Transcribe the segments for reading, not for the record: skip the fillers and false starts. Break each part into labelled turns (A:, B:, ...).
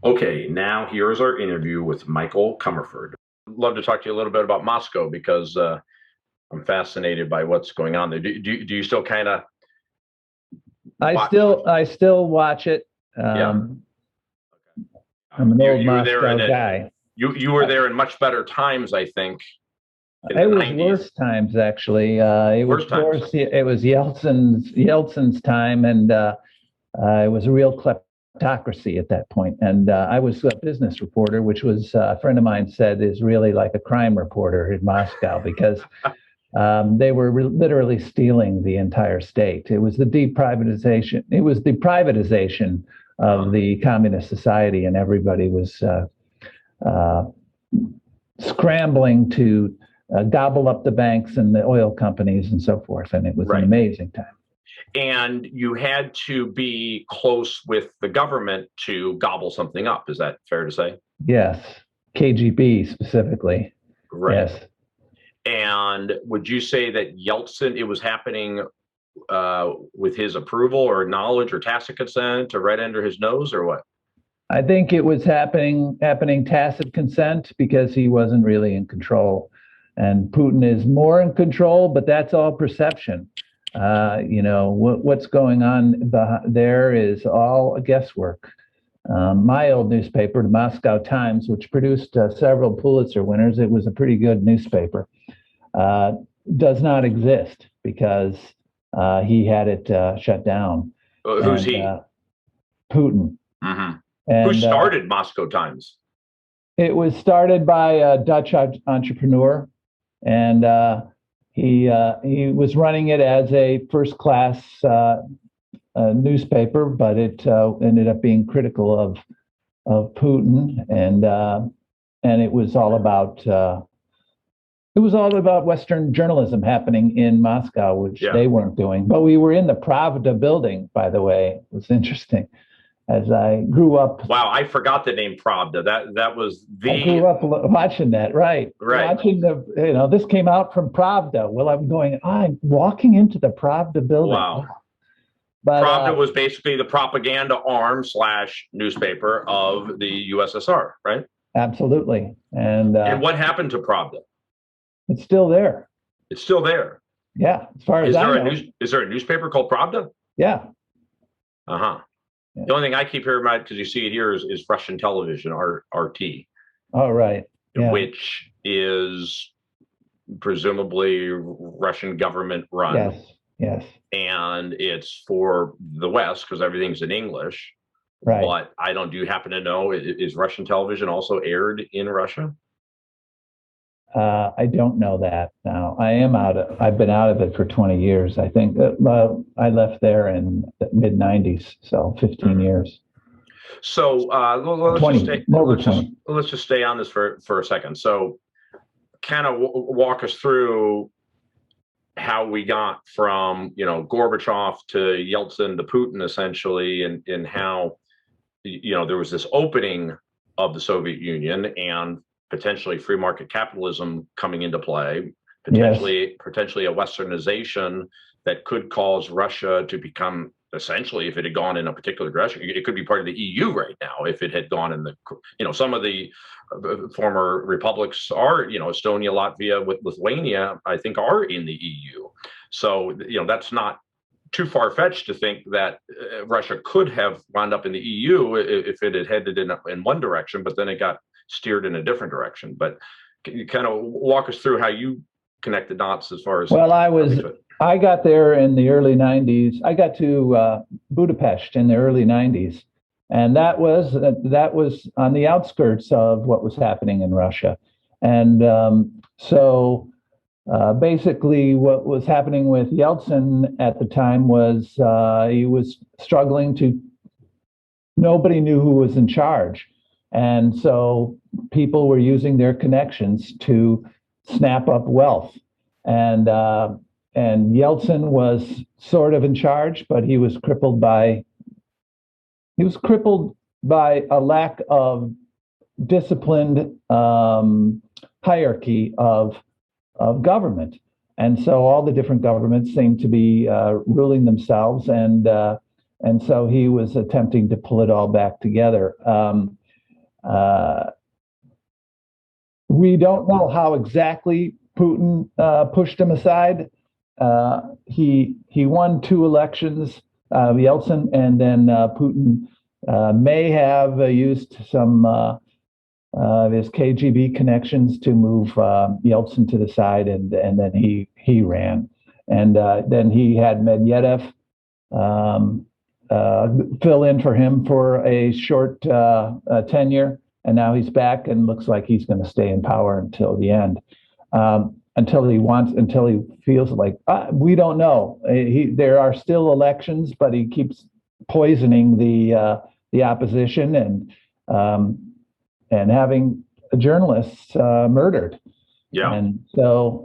A: Okay, now here's our interview with Michael Comerford. I'd love to talk to you a little bit about Moscow because I'm fascinated by what's going on there. Do you still kind of
B: I
A: watch?
B: still I still watch it.
A: Yeah,
B: Um, I'm an old
A: you were there
B: Moscow
A: in it.
B: guy.
A: You were there in much better times, I think, in the
B: It was
A: '90s.
B: worse times actually. It was
A: Worst times.
B: worse. It was Yeltsin's time, and it was a real kleptocracy at that point. And I was a business reporter, which was a friend of mine said is really like a crime reporter in Moscow because they were literally stealing the entire state. It was the deprivatization. It was the privatization of the communist society, and everybody was uh, scrambling to gobble up the banks and the oil companies and so forth. And it was an
A: Right.
B: amazing time.
A: And you had to be close with the government to gobble something up. Is that fair to say?
B: Yes, KGB specifically.
A: Right.
B: Yes.
A: And would you say that Yeltsin, it was happening with his approval or knowledge or tacit consent or right under his nose or what?
B: I think it was happening tacit consent because he wasn't really in control. And Putin is more in control, but that's all perception. What's going on there is all guesswork. My old newspaper, the Moscow Times, which produced several Pulitzer winners, it was a pretty good newspaper, uh, does not exist because he had it shut down.
A: Who's
B: And
A: he?
B: Putin.
A: Mm-hmm. Who
B: And
A: started Moscow Times?
B: it was started by a Dutch entrepreneur, and he was running it as a first class newspaper, but it ended up being critical of Putin, and it was all about Western journalism happening in Moscow, which
A: Yeah.
B: they weren't doing. But we were in the Pravda building, by the way. It was interesting. As I grew up,
A: Wow, I forgot the name Pravda. That was
B: I grew
A: the
B: up watching that, right?
A: right.
B: Watching this came out from Pravda. Well, I'm walking into the Pravda building.
A: Wow.
B: But
A: Pravda was basically the propaganda arm slash newspaper of the USSR, right?
B: absolutely, and
A: And what happened to Pravda?
B: it's still there.
A: It's still there.
B: Yeah, as far as I know.
A: Is there a newspaper called Pravda?
B: Yeah.
A: Uh-huh.
B: Yeah.
A: The only thing I keep hearing about, because you see it here, is Russian television, RT,
B: All right. Yeah.
A: which is presumably Russian government run.
B: Yes. Yes.
A: And it's for the West because everything's in English.
B: Right.
A: But I don't. Do you happen to know, is Russian television also aired in Russia?
B: I don't know that now. I've been out of it for 20 years. I think I left there in the mid 90s, so 15 years.
A: So let's just stay on this for a second. So kind of walk us through how we got from Gorbachev to Yeltsin to Putin essentially, and how there was this opening of the Soviet Union and potentially free market capitalism coming into play, potentially a westernization that could cause Russia to become, essentially, if it had gone in a particular direction, it could be part of the EU right now if it had gone in some of the former republics are, Estonia, Latvia, with Lithuania, I think, are in the EU. So, that's not too far-fetched to think that Russia could have wound up in the EU if it had headed in one direction, but then it got steered in a different direction. But can you kind of walk us through how you connect the dots as far as?
B: Well, I got there in the early 90s. I got to Budapest in the early 90s, and that was on the outskirts of what was happening in Russia. And basically, what was happening with Yeltsin at the time was he was struggling to. Nobody knew who was in charge, and so people were using their connections to snap up wealth, and Yeltsin was sort of in charge, but he was crippled by a lack of disciplined hierarchy of government, and so all the different governments seemed to be ruling themselves, and so he was attempting to pull it all back together. We don't know how exactly Putin pushed him aside. He won 2 elections, Yeltsin, and then Putin may have used some his KGB connections to move Yeltsin to the side, and then he ran, and then he had Medvedev fill in for him for a short tenure, and now he's back and looks like he's going to stay in power until the end, until he feels like we don't know. There are still elections, but he keeps poisoning the opposition and having journalists murdered.
A: Yeah.
B: And so,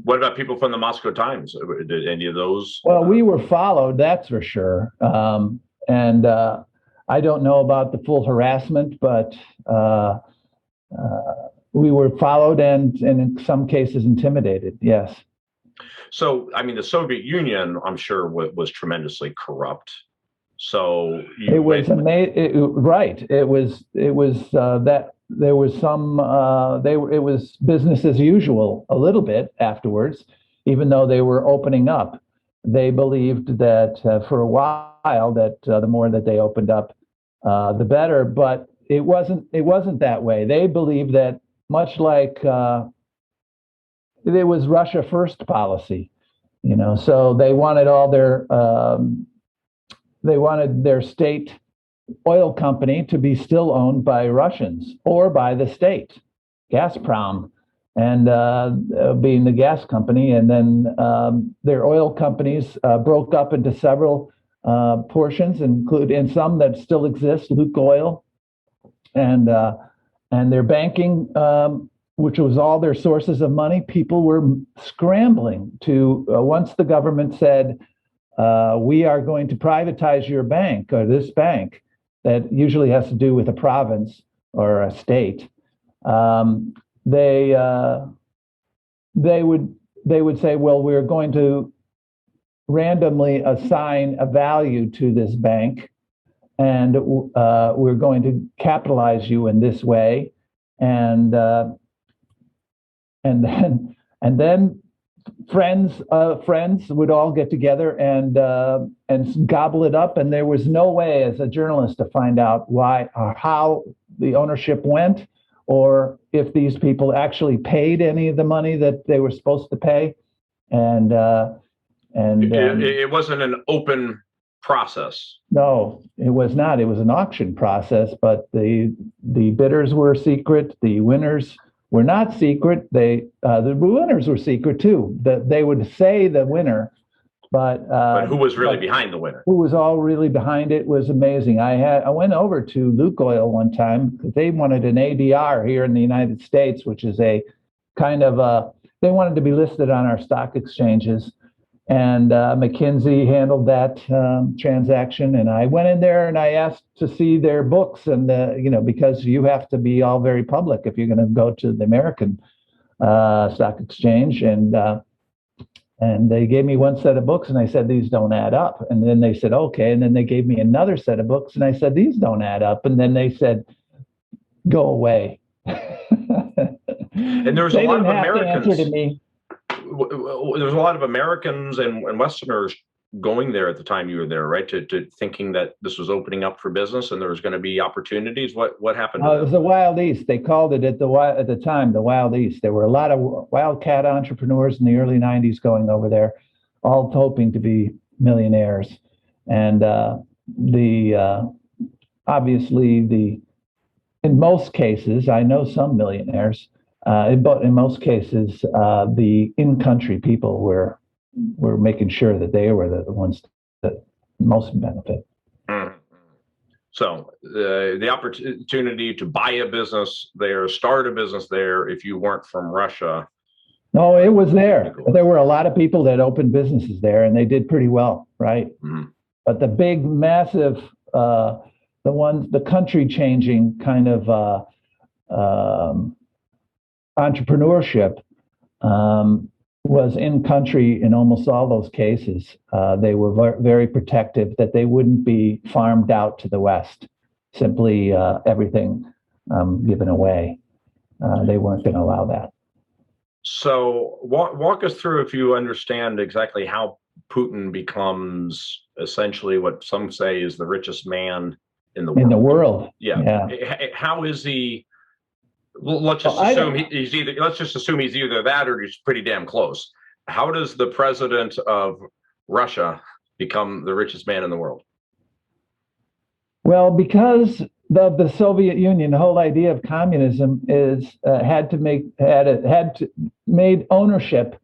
A: what about people from the Moscow Times? Did any of those?
B: Well, we were followed, that's for sure. And I don't know about the full harassment, but we were followed and in some cases intimidated. Yes.
A: So, I mean, the Soviet Union, I'm sure, was tremendously corrupt. So
B: it was amazing, right? It was that there was some. It was business as usual a little bit afterwards, even though they were opening up. They believed that for a while that the more that they opened up, the better. But it wasn't. It wasn't that way. They believed that much like it was Russia first policy, So they wanted all their. They wanted their state oil company to be still owned by Russians or by the state, Gazprom, and being the gas company. And then their oil companies broke up into several portions, including some that still exist, Lukoil, and their banking, which was all their sources of money. People were scrambling to, once the government said, we are going to privatize your bank or this bank that usually has to do with a province or a state. They would say, well, we're going to randomly assign a value to this bank, and we're going to capitalize you in this way, and then friends would all get together and gobble it up, and there was no way as a journalist to find out why or how the ownership went, or if these people actually paid any of the money that they were supposed to pay, and
A: it wasn't an open process.
B: No, it was not. It was an auction process, but the bidders were secret. The winners were not secret. The winners were secret too. That they would say the winner, but
A: who was really behind the winner?
B: Who was all really behind it was amazing. I went over to Lukoil one time because they wanted an ADR here in the United States, which is a kind of they wanted to be listed on our stock exchanges, and McKinsey handled that transaction. And I went in there and I asked to see their books, and because you have to be all very public if you're going to go to the American stock exchange, and they gave me one set of books, and I said, these don't add up. And then they said, okay. And then they gave me another set of books, and I said, these don't add up. And then they said, go away.
A: And there was a lot of Americans. There was a lot of Americans and Westerners going there at the time you were there, right? To thinking that this was opening up for business and there was going to be opportunities. What happened?
B: It was the Wild East. They called it at the time the Wild East. There were a lot of wildcat entrepreneurs in the early '90s going over there, all hoping to be millionaires. And obviously in most cases, I know some millionaires. But in most cases, the in-country people were making sure that they were the ones that most benefit.
A: Mm-hmm. So the opportunity to buy a business there, start a business there, if you weren't from Russia.
B: No, it was there. There were a lot of people that opened businesses there, and they did pretty well, right? Mm-hmm. But the big, massive, the country-changing kind of entrepreneurship was in country in almost all those cases. They were very protective that they wouldn't be farmed out to the West. Simply everything given away. They weren't going to allow that.
A: So walk us through, if you understand exactly how Putin becomes essentially what some say is the richest man in the world.
B: In the world.
A: Yeah. How is he? Well, let's just assume he's either. Let's just assume he's either that or he's pretty damn close. How does the president of Russia become the richest man in the world?
B: Well, because the Soviet Union, the whole idea of communism is made ownership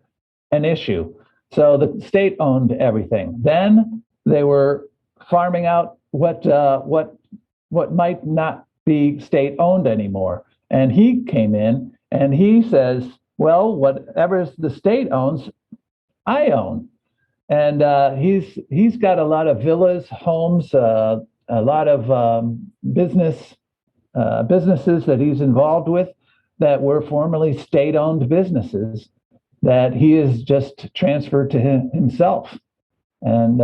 B: an issue. So the state owned everything. Then they were farming out what might not be state owned anymore. And he came in and he says, well, whatever the state owns, I own. And he's got a lot of villas, homes, a lot of businesses that he's involved with that were formerly state-owned businesses that he has just transferred to himself. And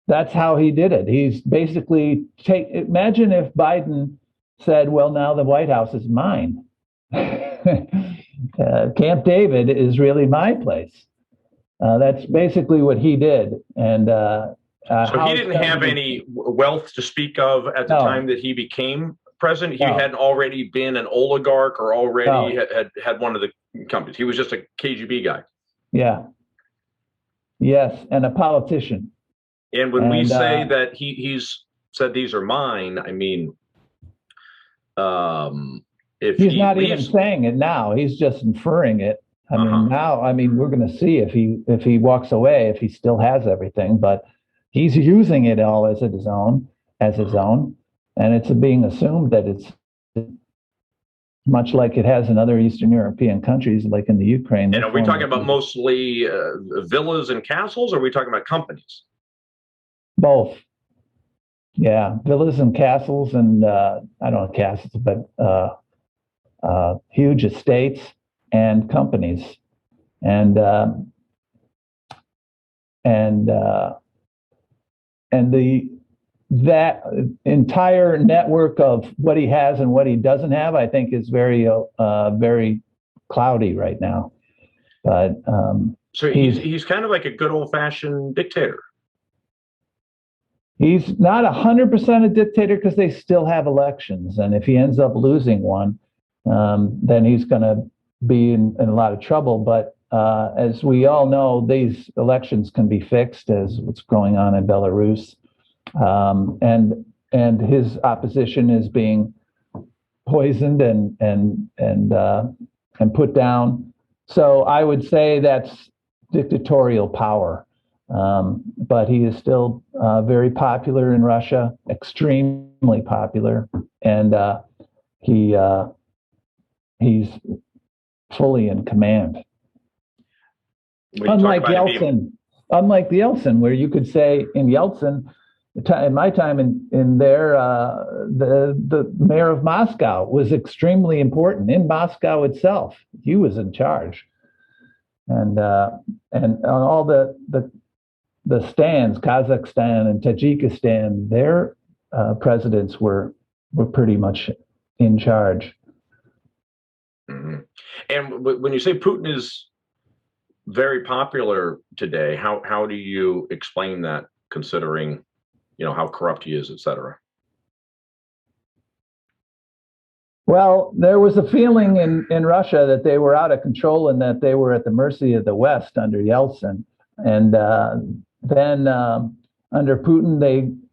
B: that's how he did it. He's basically imagine if Biden said, well, now the White House is mine. Camp David is really my place. That's basically what he did. And
A: so he didn't have any wealth to speak of at the time that he became president. He hadn't already been an oligarch or already had one of the companies. He was just a KGB guy.
B: Yeah. Yes, and a politician.
A: And when we say that he's said these are mine, I mean, if
B: he's not even saying it now, he's just inferring it. I mean, now, we're going to see if he walks away, if he still has everything, but he's using it all as his own, and it's being assumed that it's much like it has in other Eastern European countries, like in the Ukraine.
A: And are we talking about mostly villas and castles, or are we talking about companies?
B: Both. Yeah, villas and castles, and I don't know castles, but huge estates and companies, and that entire network of what he has and what he doesn't have, I think, is very cloudy right now. But
A: so he's kind of like a good old-fashioned dictator.
B: He's not 100% a dictator because they still have elections, and if he ends up losing one, then he's going to be in a lot of trouble. But as we all know, these elections can be fixed, as what's going on in Belarus, and his opposition is being poisoned and put down. So I would say that's dictatorial power. But he is still very popular in Russia, extremely popular, and he's fully in command. Unlike Yeltsin, where you could say in Yeltsin, in my time in there, the mayor of Moscow was extremely important. In Moscow itself, he was in charge, and on all the stands, Kazakhstan and Tajikistan, their presidents were pretty much in charge.
A: Mm-hmm. And when you say Putin is very popular today, how do you explain that, considering how corrupt he is, et cetera?
B: Well, there was a feeling in Russia that they were out of control and that they were at the mercy of the West under Yeltsin. And then under Putin,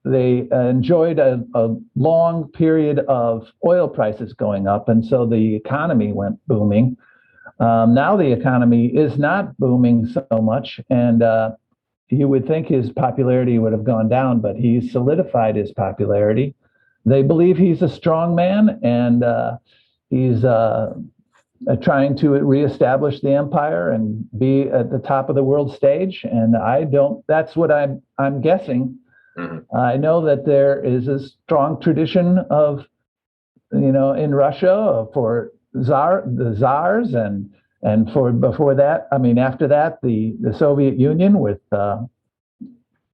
B: they enjoyed a long period of oil prices going up, and so the economy went booming. Now the economy is not booming so much, and you would think his popularity would have gone down, but he's solidified his popularity. They believe he's a strong man, and he's trying to reestablish the empire and be at the top of the world stage. And that's what I'm guessing. Mm-hmm. I know that there is a strong tradition of, in Russia for the czars and for before that, after that, the Soviet Union with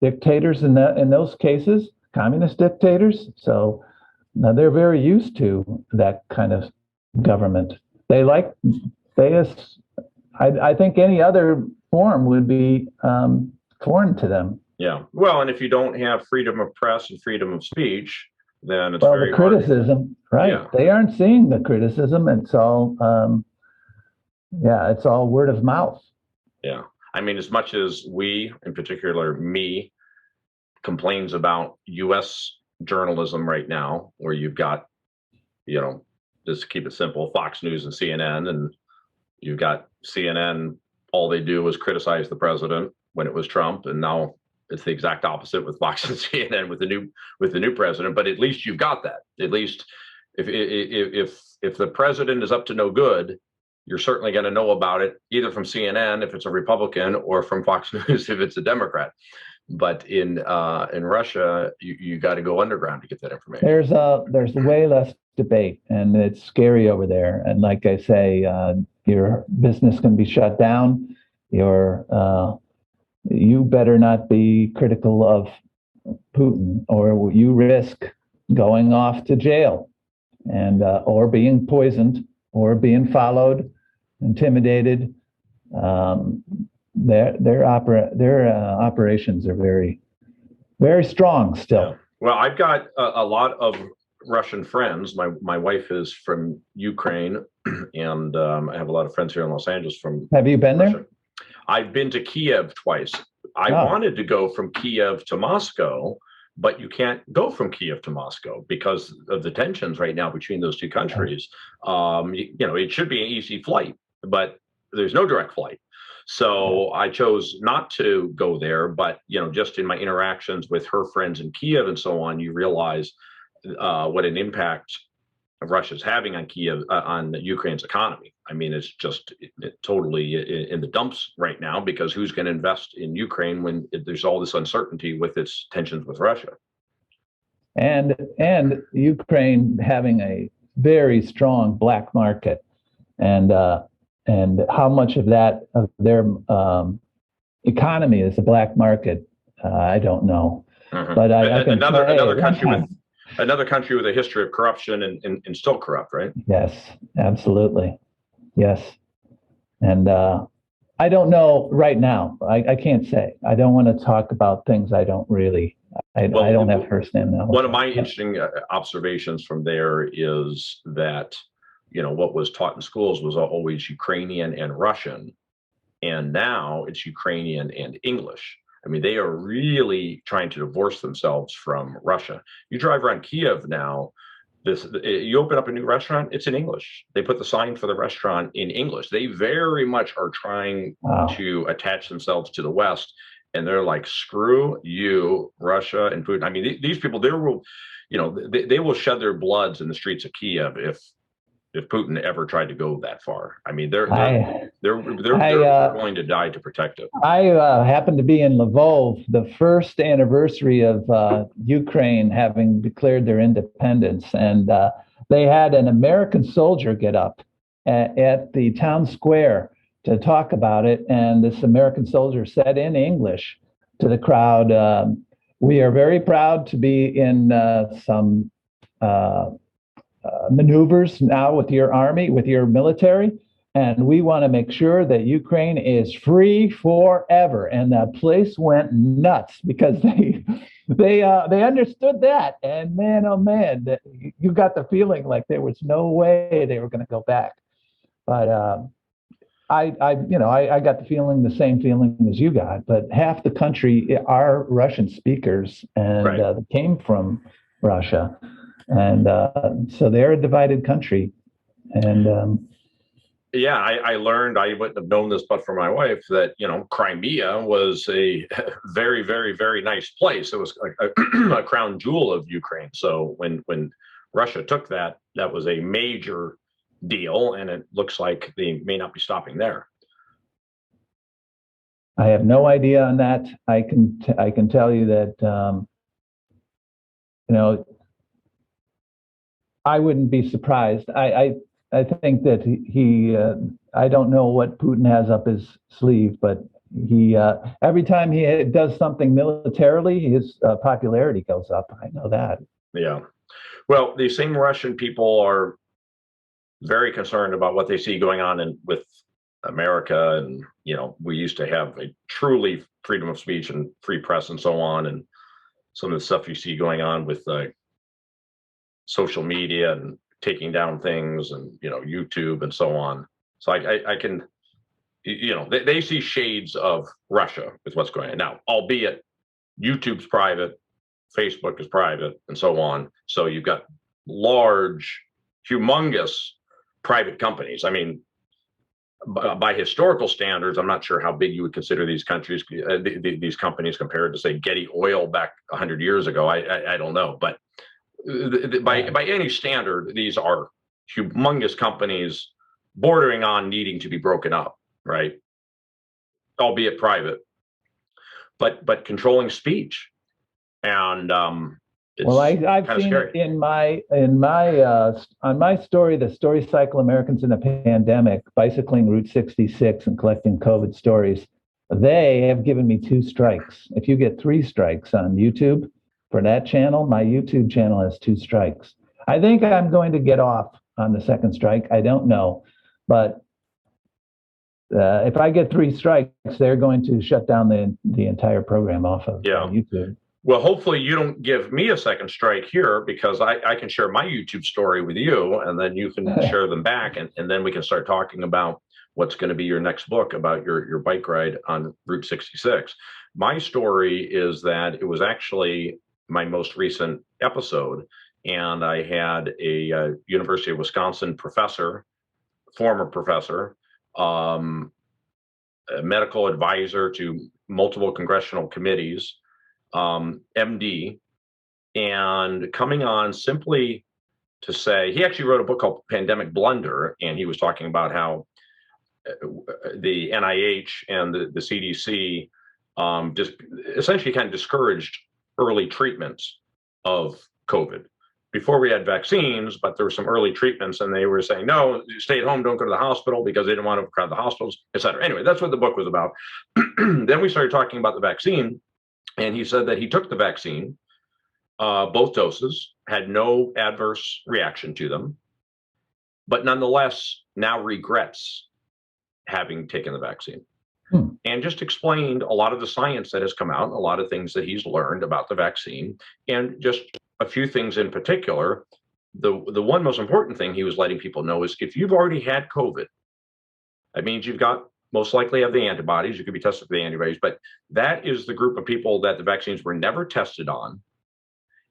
B: dictators in those cases, communist dictators. So Now they're very used to that kind of government. I think any other form would be foreign to them.
A: Yeah. Well, and if you don't have freedom of press and freedom of speech, then it's
B: Well,
A: very
B: the
A: hard.
B: criticism, right?
A: Yeah.
B: They aren't seeing the criticism. It's all, it's all word of mouth.
A: Yeah. I mean, as much as we, in particular, me, complains about U.S. journalism right now, where you've got, just to keep it simple, Fox News and CNN, and you've got CNN, all they do is criticize the president when it was Trump, and now it's the exact opposite with Fox and CNN with the new president. But at least you've got that. At least if the president is up to no good, you're certainly going to know about it either from CNN if it's a Republican or from Fox News if it's a Democrat. But in Russia, you got to go underground to get that information.
B: There's way less debate, and it's scary over there. And like I say, your business can be shut down. You better not be critical of Putin, or you risk going off to jail, and or being poisoned, or being followed, intimidated. Their operations are very, very strong still.
A: Yeah. Well, I've got a lot of Russian friends. My wife is from Ukraine, and I have a lot of friends here in Los Angeles from.
B: Have you been
A: Russia.
B: there?
A: I've been to Kiev twice. I wanted to go from Kiev to Moscow, but you can't go from Kiev to Moscow because of the tensions right now between those two countries. It should be an easy flight, but there's no direct flight. So I chose not to go there. But, just in my interactions with her friends in Kiev and so on, you realize what an impact Russia's having on Kiev, on Ukraine's economy. I mean, it's just totally in the dumps right now, because who's going to invest in Ukraine when there's all this uncertainty with its tensions with Russia?
B: And Ukraine having a very strong black market, and how much of their economy is the black market, I don't know. But I can
A: another country with a history of corruption and still corrupt, right?
B: Yes, absolutely. Yes. And I don't know right now. I can't say. I don't want to talk about things I don't really, I don't have firsthand knowledge.
A: One of my interesting observations from there is that, what was taught in schools was always Ukrainian and Russian, and now it's Ukrainian and English. I mean, they are really trying to divorce themselves from Russia. You drive around Kiev now, you open up a new restaurant, it's in English. They put the sign for the restaurant in English. They very much are trying to attach themselves to the West, and they're like, screw you, Russia and Putin. I mean, these people, they will shed their bloods in the streets of Kiev if Putin ever tried to go that far. I mean, they're willing to die to protect it.
B: I happened to be in Lvov, the first anniversary of Ukraine having declared their independence, and they had an American soldier get up at the town square to talk about it. And this American soldier said in English to the crowd, "We are very proud to be in some maneuvers now with your army, with your military, and we want to make sure that Ukraine is free forever." And the place went nuts because they understood that. And man, oh man, that you got the feeling like there was no way they were going to go back. But I got the same feeling as you got. But half the country are Russian speakers, and they came from Russia. And so they're a divided country. And
A: I learned, I wouldn't have known this but for my wife, that Crimea was a very, very, very nice place. It was a crown jewel of Ukraine. So when Russia took that was a major deal, and it looks like they may not be stopping there.
B: I have no idea on that. I can tell you that I wouldn't be surprised. I think that he I don't know what Putin has up his sleeve, but he every time he does something militarily, his popularity goes up. I know that.
A: Yeah. Well, these same Russian people are very concerned about what they see going on with America, and we used to have a truly freedom of speech and free press and so on, and some of the stuff you see going on with social media and taking down things, and YouTube and so on. So I can, they see shades of Russia with what's going on now, albeit YouTube's private, Facebook is private, and so on. So you've got large, humongous private companies. I mean, by historical standards, I'm not sure how big you would consider these countries, these companies, compared to, say, Getty Oil back 100 years ago. I don't know, but by any standard, these are humongous companies bordering on needing to be broken up, right? Albeit private, but controlling speech. And
B: well, I've seen
A: scary.
B: it in my on my story, the story cycle, Americans in the Pandemic, bicycling Route 66 and collecting COVID stories. They have given me 2 strikes. If you get 3 strikes on YouTube for that channel, my YouTube channel has 2 strikes. I think I'm going to get off on the 2nd strike. I don't know, but if I get 3 strikes, they're going to shut down the entire program off of YouTube.
A: Well, hopefully you don't give me a 2nd strike here, because I can share my YouTube story with you, and then you can share them back, and then we can start talking about what's going to be your next book about your bike ride on Route 66. My story is that it was actually my most recent episode, and I had a University of Wisconsin professor, former professor, a medical advisor to multiple congressional committees, MD, and coming on simply to say, he actually wrote a book called Pandemic Blunder, and he was talking about how the NIH and the CDC just essentially kind of discouraged early treatments of COVID before we had vaccines, but there were some early treatments, and they were saying, no, stay at home, don't go to the hospital, because they didn't want to crowd the hospitals, et cetera. Anyway, that's what the book was about. Then we started talking about the vaccine, and he said that he took the vaccine, both doses, had no adverse reaction to them, but nonetheless now regrets having taken the vaccine. And just explained a lot of the science that has come out, a lot of things that he's learned about the vaccine, and just a few things in particular. The one most important thing he was letting people know is, if you've already had COVID, that means you've got, most likely have the antibodies. You could be tested for the antibodies, but that is the group of people that the vaccines were never tested on.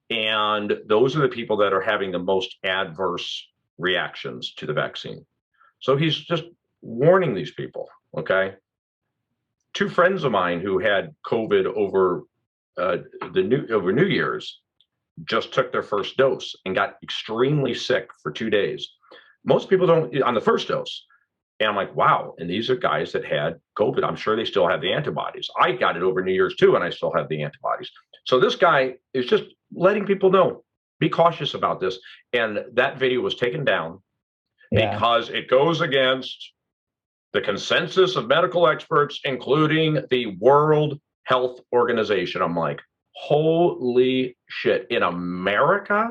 A: And those are the people that are having the most adverse reactions to the vaccine. So he's just warning these people, okay? 2 friends of mine who had COVID over New Year's just took their first dose and got extremely sick for 2 days. Most people don't on the first dose. And I'm like, wow. And these are guys that had COVID. I'm sure they still have the antibodies. I got it over New Year's too, and I still have the antibodies. So this guy is just letting people know, be cautious about this. And that video was taken down because it goes against the consensus of medical experts, including the World Health Organization. I'm like, holy shit. In America,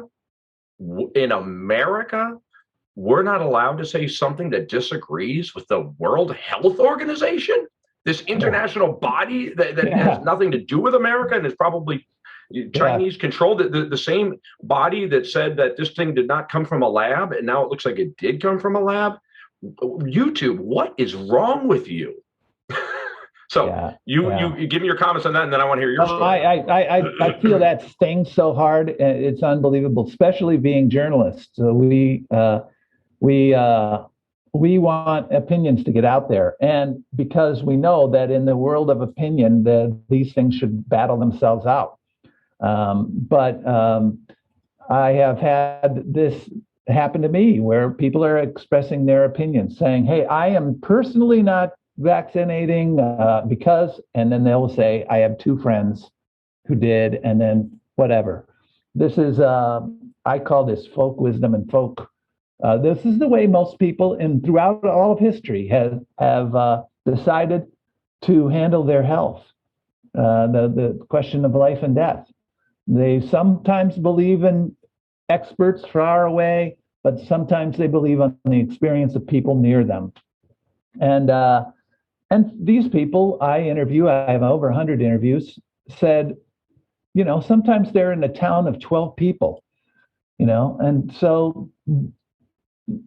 A: we're not allowed to say something that disagrees with the World Health Organization, this international body that has nothing to do with America, and is probably Chinese controlled, the same body that said that this thing did not come from a lab, and now it looks like it did come from a lab. YouTube, what is wrong with you? So you give me your comments on that, and then I want to hear your story.
B: I feel that stings so hard. It's unbelievable, especially being journalists. So we want opinions to get out there, and because we know that in the world of opinion, these things should battle themselves out. But I have had this happen to me, where people are expressing their opinions, saying, "Hey, I am personally not vaccinating because," and then they'll say, "I have 2 friends who did," and then whatever. This is I call this folk wisdom and folk. This is the way most people throughout all of history have decided to handle their health, the question of life and death. They sometimes believe in experts far away, but sometimes they believe on the experience of people near them. And these people I interview, I have over 100 interviews, said, sometimes they're in a town of 12 people, and so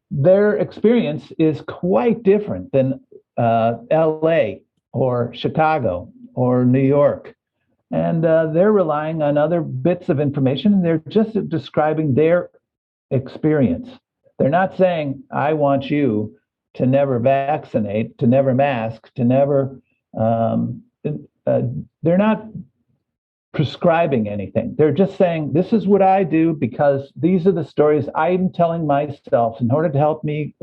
B: their experience is quite different than LA or Chicago or New York. And they're relying on other bits of information, and they're just describing their experience. They're not saying, I want you to never vaccinate, to never mask, to never, they're not prescribing anything. They're just saying, this is what I do because these are the stories I'm telling myself in order to help me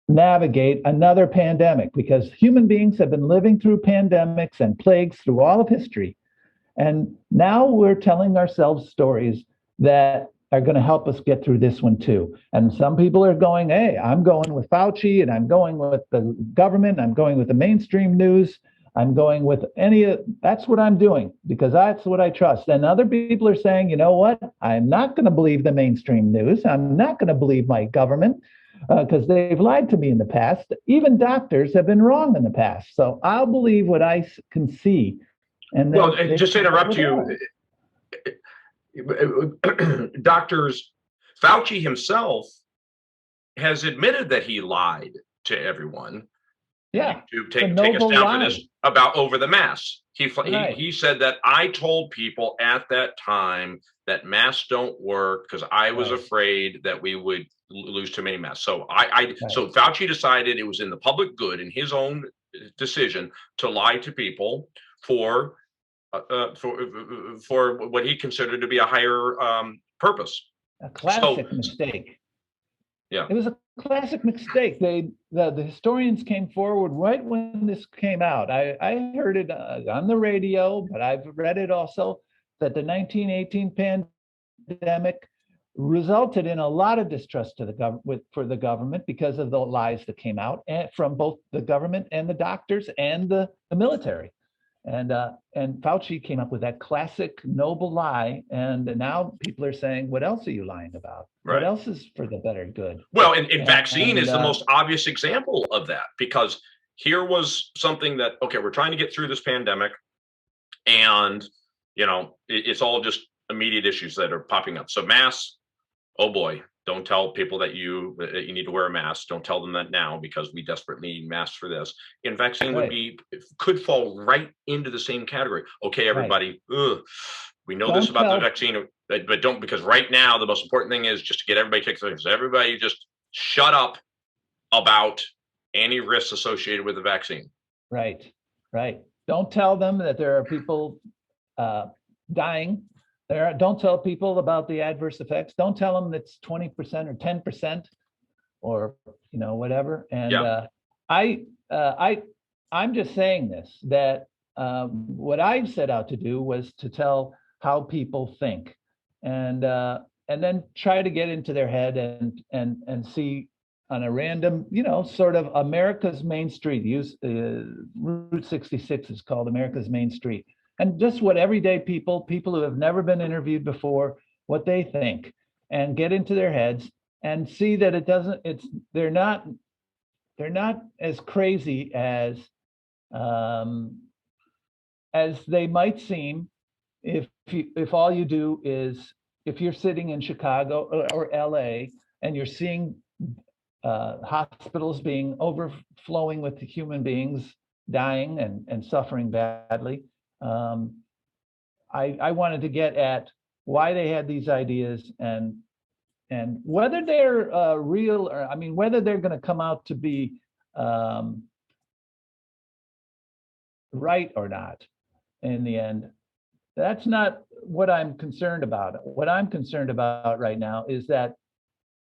B: navigate another pandemic, because human beings have been living through pandemics and plagues through all of history. And now we're telling ourselves stories that are going to help us get through this one too. And some people are going, hey, I'm going with Fauci, and I'm going with the government, I'm going with the mainstream news, I'm going with that's what I'm doing because that's what I trust. And other people are saying, you know what, I'm not going to believe the mainstream news, I'm not going to believe my government, because they've lied to me in the past. Even doctors have been wrong in the past. So I'll believe what I can see. And
A: well, just to interrupt you, doctors, Fauci himself has admitted that he lied to everyone.
B: Yeah,
A: YouTube, take us down for this about over the masks. He said that I told people at that time that masks don't work because I was afraid that we would lose too many masks. So so Fauci decided it was in the public good, in his own decision, to lie to people for what he considered to be a higher purpose.
B: A classic mistake.
A: Yeah,
B: it was a classic mistake. The historians came forward right when this came out. I heard it on the radio, but I've read it also, that the 1918 pandemic resulted in a lot of distrust to for the government because of the lies that came out from both the government and the doctors and the military. And Fauci came up with that classic noble lie, and now people are saying, "What else are you lying about? Right. What else is for the better good?"
A: Well, and vaccine is the most obvious example of that, because here was something that, okay, we're trying to get through this pandemic, and it's all just immediate issues that are popping up. So masks, oh boy, don't tell people that you need to wear a mask. Don't tell them that now because we desperately need masks for this. And vaccine could fall right into the same category. Okay, everybody, we know this about the vaccine, but don't, because right now the most important thing is just to get everybody kicked. Everybody just shut up about any risks associated with the vaccine.
B: Right. Don't tell them that there are people dying. Don't tell people about the adverse effects. Don't tell them it's 20% or 10% or whatever. And I'm just saying this, that what I set out to do was to tell how people think, and then try to get into their head and see on a random, sort of America's Main Street. Route 66 is called America's Main Street. And just what everyday people who have never been interviewed before, what they think, and get into their heads and see that they're not as crazy as they might seem if all you do is, if you're sitting in Chicago or LA and you're seeing hospitals being overflowing with human beings dying and suffering badly. I wanted to get at why they had these ideas and whether they're real, or whether they're going to come out to be right or not in the end. That's not what I'm concerned about. What I'm concerned about right now is that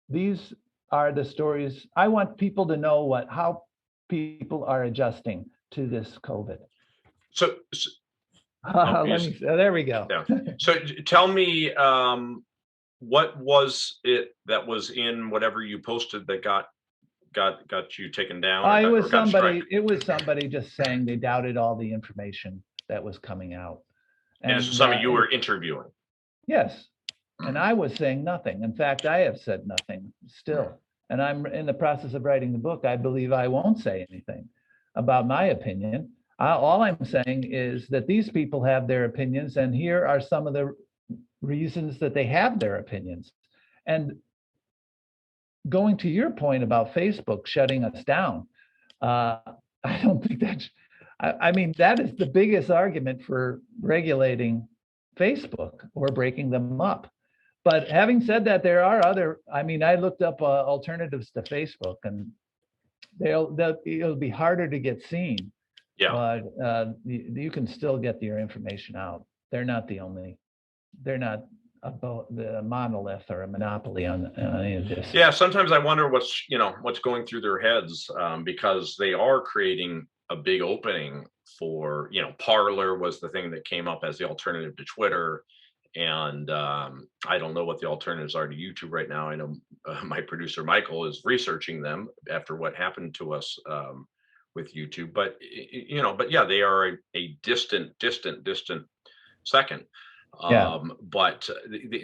B: these are the stories. I want people to know how people are adjusting to this COVID.
A: So
B: there we go.
A: Yeah. So tell me, what was it that was in whatever you posted that got you taken down?
B: It was somebody just saying they doubted all the information that was coming out.
A: And this was somebody you were interviewing.
B: Yes. And I was saying nothing. In fact, I have said nothing still. And I'm in the process of writing the book. I believe I won't say anything about my opinion. All I'm saying is that these people have their opinions, and here are some of the reasons that they have their opinions. And going to your point about Facebook shutting us down, I don't think that's, I mean, that is the biggest argument for regulating Facebook or breaking them up. But having said that, there are other, I mean, I looked up alternatives to Facebook, and it'll be harder to get seen.
A: Yeah.
B: But you can still get your information out. They're not the monolith or a monopoly on any of this.
A: Yeah, sometimes I wonder what's going through their heads, because they are creating a big opening for, Parler was the thing that came up as the alternative to Twitter. And I don't know what the alternatives are to YouTube right now. I know my producer Michael is researching them after what happened to us with YouTube. But yeah, they are a distant second.
B: Yeah.
A: But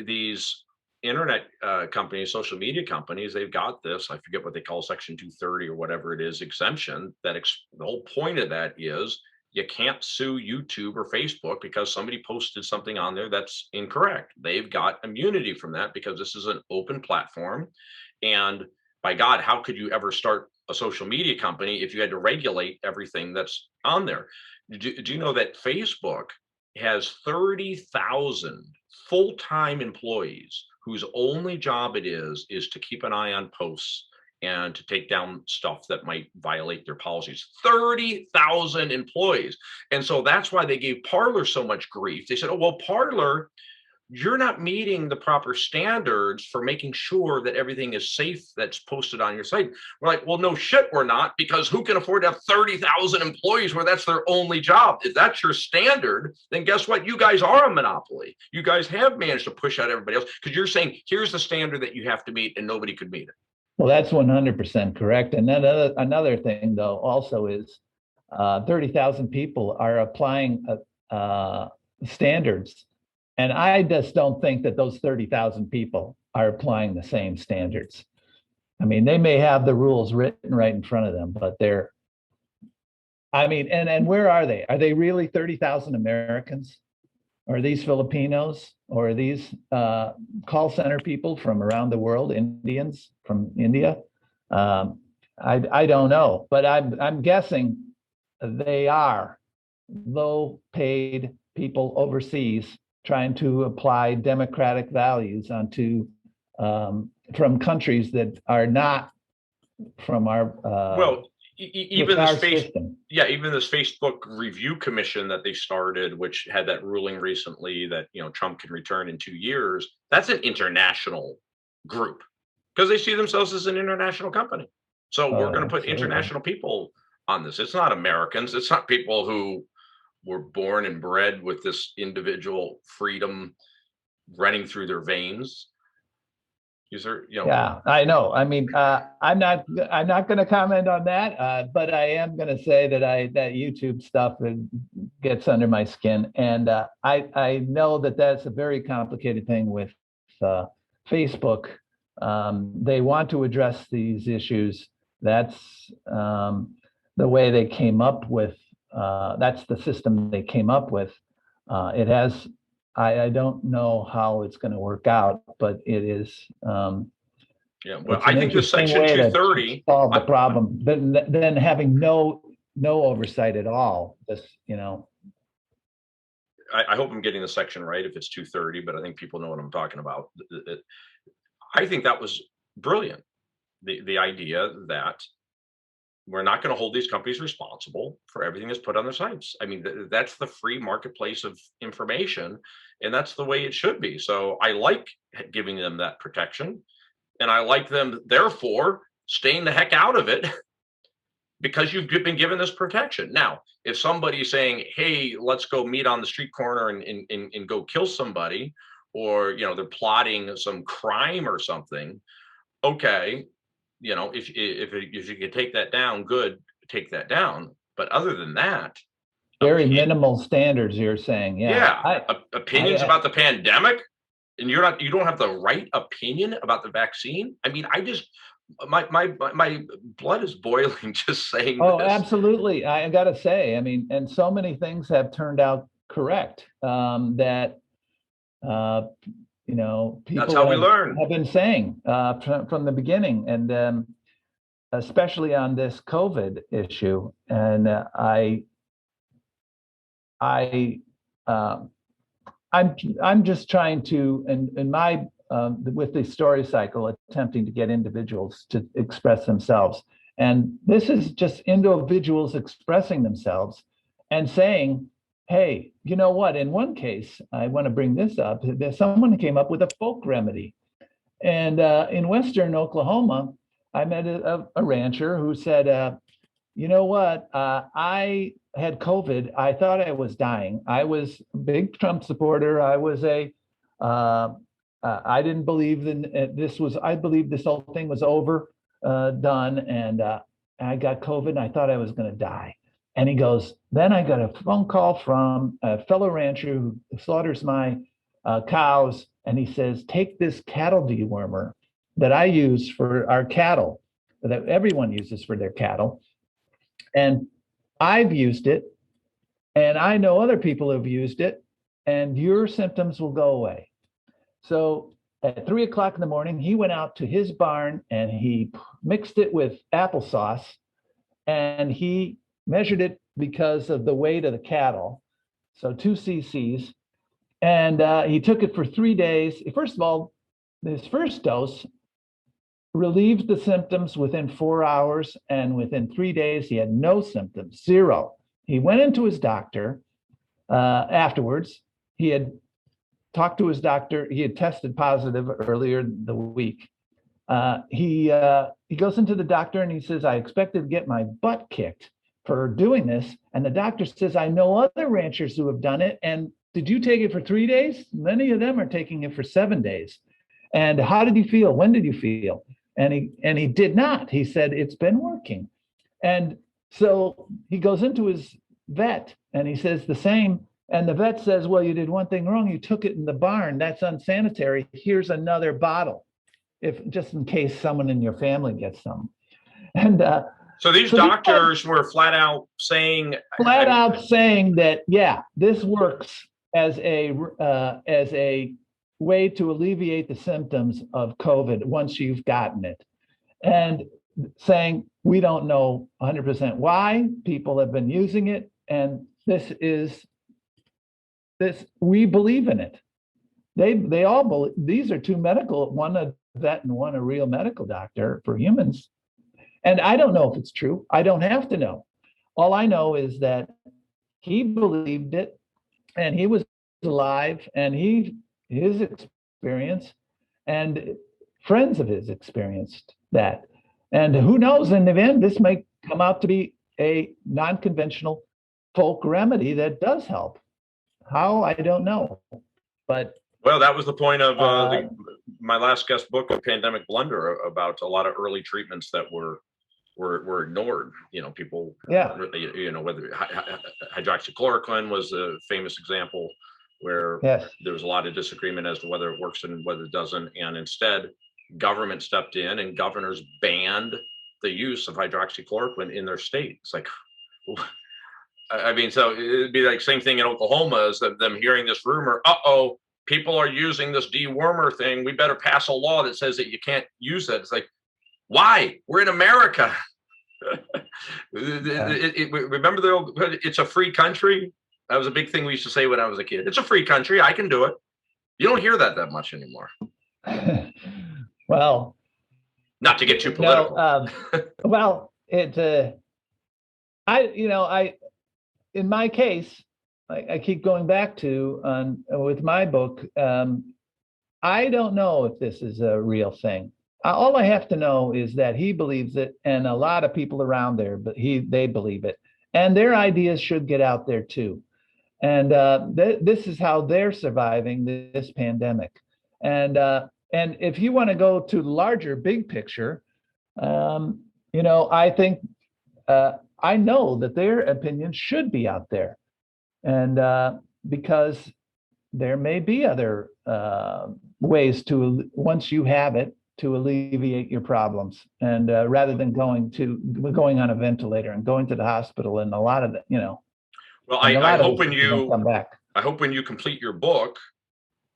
A: these internet companies, social media companies, they've got this, I forget what they call Section 230 or whatever it is, exemption. The whole point of that is you can't sue YouTube or Facebook because somebody posted something on there that's incorrect. They've got immunity from that because this is an open platform. And by God, how could you ever start a social media company if you had to regulate everything that's on there? Do you know that Facebook has 30,000 full-time employees whose only job it is to keep an eye on posts and to take down stuff that might violate their policies? 30,000 employees. And so that's why they gave Parler so much grief. They said, oh, well, Parler, you're not meeting the proper standards for making sure that everything is safe that's posted on your site. We're like, well, no shit, we're not, because who can afford to have 30,000 employees where that's their only job? If that's your standard, then guess what? You guys are a monopoly. You guys have managed to push out everybody else because you're saying, here's the standard that you have to meet, and nobody could meet it.
B: Well, that's 100% correct. And then another thing, though, also is 30,000 people are applying standards. And I just don't think that those 30,000 people are applying the same standards. I mean, they may have the rules written right in front of them, but and where are they? Are they really 30,000 Americans? Or are these Filipinos? Or are these call center people from around the world, Indians from India? I don't know, but I'm guessing they are low-paid people overseas trying to apply democratic values onto from countries that are not from our
A: even this Facebook review commission that they started, which had that ruling recently that Trump can return in 2 years. That's an international group because they see themselves as an international company. So we're going to put international people on this. It's not Americans. It's not people who were born and bred with this individual freedom running through their veins.
B: Yeah, I know. I mean, I'm not going to comment on that, but I am going to say that that YouTube stuff gets under my skin, and I know that that's a very complicated thing with Facebook. They want to address these issues. That's the way they came up with. That's the system they came up with. It has. I don't know how it's going to work out, but it is.
A: Well, I think the Section 230
B: solve the problem. Then having no oversight at all. Just
A: I hope I'm getting the section right if it's 230, but I think people know what I'm talking about. I think that was brilliant. The idea that we're not going to hold these companies responsible for everything that's put on their sites. I mean, that's the free marketplace of information, and that's the way it should be. So I like giving them that protection, and I like them, therefore, staying the heck out of it because you've been given this protection. Now, if somebody's saying, hey, let's go meet on the street corner and go kill somebody, or, they're plotting some crime or something, okay, if you can take that down, good, take that down. But other than that,
B: very minimal standards, you're saying.
A: Opinions about the pandemic. and you don't have the right opinion about the vaccine. I mean, I just my blood is boiling just saying
B: Oh,
A: this.
B: absolutely. I got to say, I mean, and so many things have turned out correct, that uh,
A: That's
B: people
A: how we learn.
B: have been saying, from the beginning, and especially on this COVID issue. And I, uh, I'm just trying to, in my with the story cycle, attempting to get individuals to express themselves. And this is just individuals expressing themselves and saying, hey, you know what? In one case, I want to bring this up. There's someone came up with a folk remedy. And in Western Oklahoma, I met a rancher who said, you know what? I had COVID. I thought I was dying. I was a big Trump supporter. Uh, I didn't believe this was, I believed this whole thing was over, done. And I got COVID and I thought I was going to die. And he goes, then I got a phone call from a fellow rancher who slaughters my cows. And he says, take this cattle dewormer that I use for our cattle, that everyone uses for their cattle. And I've used it, and I know other people have used it, and your symptoms will go away. So at 3 o'clock in the morning, he went out to his barn and he mixed it with applesauce, and he measured it because of the weight of the cattle. So 2 cc's. And he took it for 3 days. First of all, his first dose relieved the symptoms within 4 hours, and within 3 days, he had no symptoms, zero. He went into his doctor afterwards. He had talked to his doctor. He had tested positive earlier the week. He goes into the doctor and he says, I expected to get my butt kicked for doing this. And the doctor says, I know other ranchers who have done it. And did you take it for 3 days? Many of them are taking it for 7 days. And how did you feel? When did you feel? And he did not. He said, it's been working. And so he goes into his vet and he says the same. And the vet says, well, you did one thing wrong. You took it in the barn. That's unsanitary. Here's another bottle, if just in case someone in your family gets some. And
A: so these doctors were flat out saying
B: that, yeah, this works as a way to alleviate the symptoms of COVID once you've gotten it, and saying we don't know 100% why people have been using it, and we believe in it. They all believe. These are two medical, one a vet and one a real medical doctor for humans. And I don't know if it's true. I don't have to know. All I know is that he believed it, and he was alive, and his experience and friends of his experienced that. And who knows, in the end, this might come out to be a non-conventional folk remedy that does help. How, I don't know. But
A: well, that was the point of my last guest book, A Pandemic Blunder, about a lot of early treatments that were ignored. People,
B: yeah,
A: whether hydroxychloroquine was a famous example where
B: yes,
A: there was a lot of disagreement as to whether it works and whether it doesn't. And instead, government stepped in and governors banned the use of hydroxychloroquine in their state. It's like, I mean, so it'd be like same thing in Oklahoma, is that them hearing this rumor, people are using this dewormer thing. We better pass a law that says that you can't use it. It's like, why? We're in America. Remember it's a free country? That was a big thing we used to say when I was a kid. It's a free country. I can do it. You don't hear that much anymore.
B: Well,
A: not to get too political.
B: Well, in my case, I keep going back to with my book. I don't know if this is a real thing. All I have to know is that he believes it, and a lot of people around there, but they believe it, and their ideas should get out there too. And this is how they're surviving this pandemic. And if you want to go to the larger, big picture, I think I know that their opinions should be out there, and because there may be other ways to, once you have it, to alleviate your problems. And rather than going on a ventilator and going to the hospital, and a lot of
A: Well,
B: and a
A: I
B: lot of
A: hope
B: those
A: when
B: people don't come back.
A: I hope when you complete your book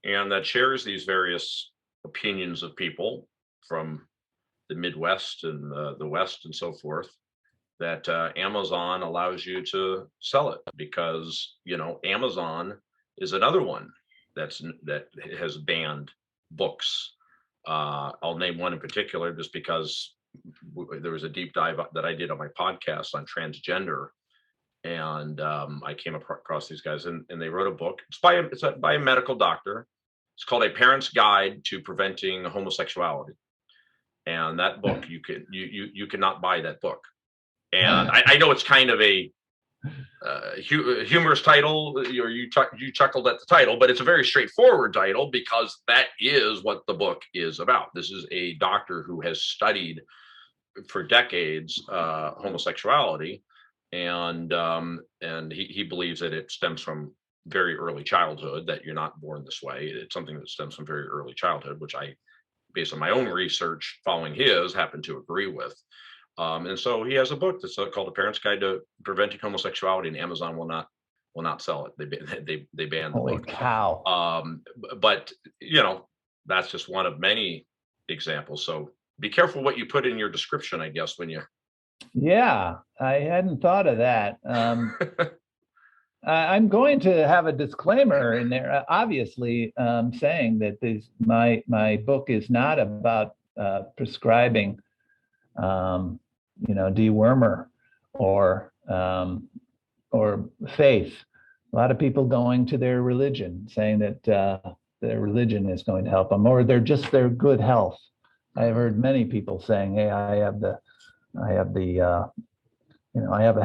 A: and that shares these various opinions of people from the Midwest and the West and so forth, that Amazon allows you to sell it, because Amazon is another one that has banned books. I'll name one in particular just because there was a deep dive that I did on my podcast on transgender, and I came across these guys, and they wrote a book. It's by a medical doctor. It's called A Parent's Guide to Preventing Homosexuality, and that book you cannot buy that book. And I know it's kind of a humorous title, or you chuckled at the title, but it's a very straightforward title because that is what the book is about. This is a doctor who has studied for decades homosexuality, and he believes that it stems from very early childhood, that you're not born this way. It's something that stems from very early childhood, which I, based on my own research following his, happen to agree with. And so he has a book that's called A Parent's Guide to Preventing Homosexuality, and Amazon will not sell it. They banned the
B: Holy
A: book.
B: cow.
A: But that's just one of many examples. So be careful what you put in your description, I guess, when you.
B: Yeah, I hadn't thought of that. I'm going to have a disclaimer in there, obviously, saying that my book is not about prescribing dewormer or faith. A lot of people going to their religion, saying that their religion is going to help them, or their good health. I've heard many people saying, "Hey, I have a